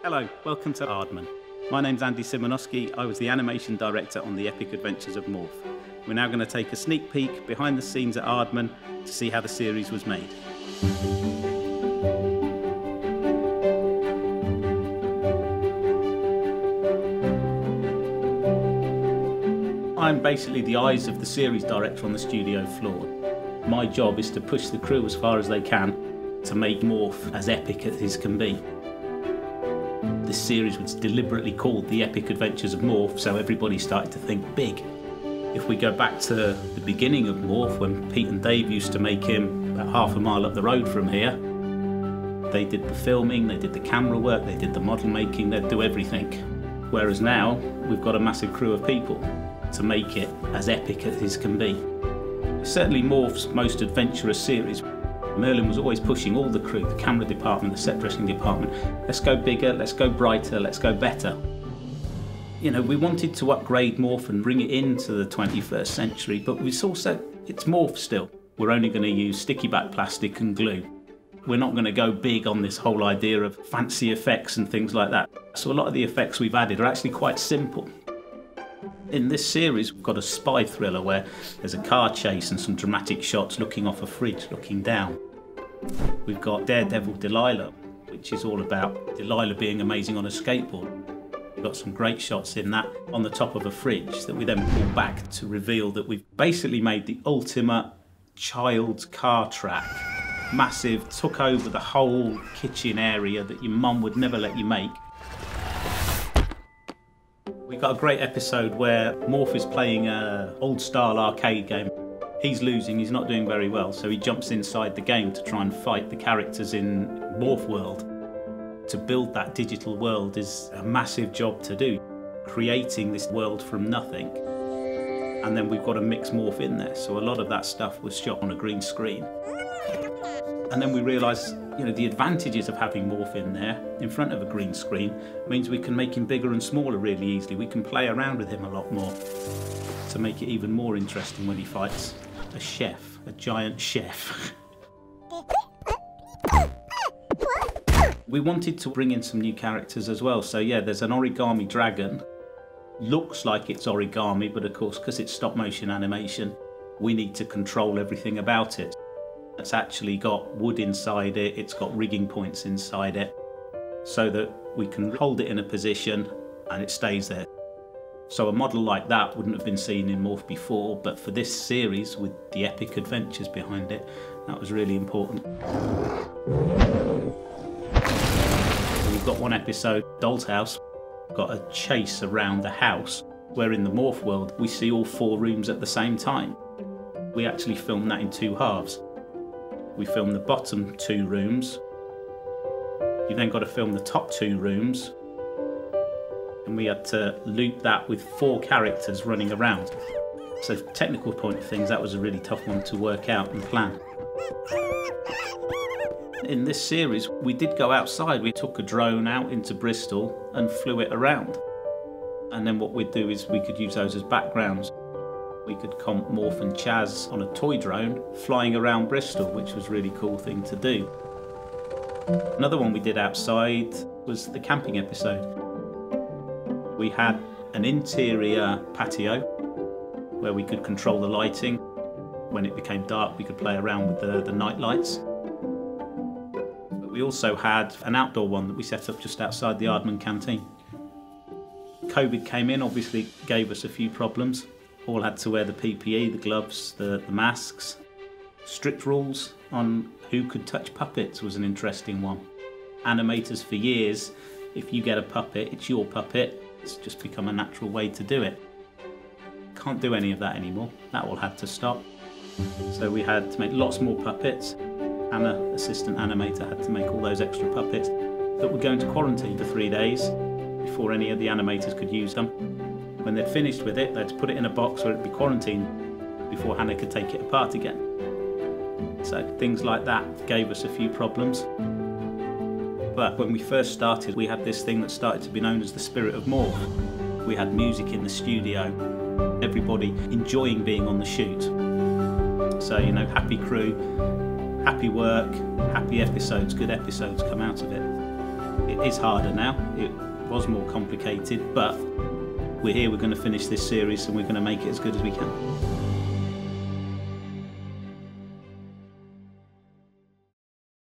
Hello, welcome to Aardman. My name's Andy Simonowski. I was the animation director on The Epic Adventures of Morph. We're now going to take a sneak peek behind the scenes at Aardman to see how the series was made. I'm basically the eyes of the series director on the studio floor. My job is to push the crew as far as they can to make Morph as epic as it can be. This series was deliberately called The Epic Adventures of Morph, so everybody started to think big. If we go back to the beginning of Morph, when Pete and Dave used to make him about half a mile up the road from here, they did the filming, they did the camera work, they did the model making, they'd do everything. Whereas now, we've got a massive crew of people to make it as epic as it can be. Certainly Morph's most adventurous series. Merlin was always pushing all the crew, the camera department, the set dressing department, let's go bigger, let's go brighter, let's go better. You know, we wanted to upgrade Morph and bring it into the 21st century, but it's Morph still. We're only going to use sticky back plastic and glue. We're not going to go big on this whole idea of fancy effects and things like that. So a lot of the effects we've added are actually quite simple. In this series, we've got a spy thriller where there's a car chase and some dramatic shots looking off a fridge, looking down. We've got Daredevil Delilah, which is all about Delilah being amazing on a skateboard. We've got some great shots in that on the top of a fridge that we then pull back to reveal that we've basically made the ultimate child's car track. Massive, took over the whole kitchen area that your mum would never let you make. We've got a great episode where Morph is playing an old-style arcade game. He's losing, he's not doing very well, so he jumps inside the game to try and fight the characters in Morph World. To build that digital world is a massive job to do, creating this world from nothing. And then we've got to mix Morph in there, so a lot of that stuff was shot on a green screen. And then we realised, you know, the advantages of having Morph in there, in front of a green screen, means we can make him bigger and smaller really easily. We can play around with him a lot more to make it even more interesting when he fights a chef, a giant chef. We wanted to bring in some new characters as well. So yeah, there's an origami dragon. Looks like it's origami, but of course, because it's stop motion animation, we need to control everything about it. It's actually got wood inside it, it's got rigging points inside it, so that we can hold it in a position and it stays there. So a model like that wouldn't have been seen in Morph before, but for this series, with the epic adventures behind it, that was really important. We've got one episode, Doll's House, got a chase around the house, where in the Morph world, we see all 4 rooms at the same time. We actually filmed that in 2 halves. We filmed the bottom 2 rooms. You then got to film the top 2 rooms. And we had to loop that with 4 characters running around. So from a technical point of things, that was a really tough one to work out and plan. In this series, we did go outside. We took a drone out into Bristol and flew it around. And then what we'd do is we could use those as backgrounds. We could comp Morph and Chaz on a toy drone flying around Bristol, which was a really cool thing to do. Another one we did outside was the camping episode. We had an interior patio where we could control the lighting. When it became dark, we could play around with the night lights. But we also had an outdoor one that we set up just outside the Aardman canteen. COVID came in, obviously gave us a few problems. All had to wear the PPE, the gloves, the masks. Strict rules on who could touch puppets was an interesting one. Animators for years, if you get a puppet, it's your puppet. It's just become a natural way to do it. Can't do any of that anymore. That all had to stop. So we had to make lots more puppets. Anna, assistant animator, had to make all those extra puppets that would go into quarantine for 3 days before any of the animators could use them. When they'd finished with it, they'd put it in a box where it'd be quarantined before Hannah could take it apart again. So things like that gave us a few problems. But when we first started, we had this thing that started to be known as the Spirit of Morph. We had music in the studio, everybody enjoying being on the shoot. So, you know, happy crew, happy work, happy episodes, good episodes come out of it. It is harder now. It was more complicated, but we're here, we're going to finish this series and we're going to make it as good as we can.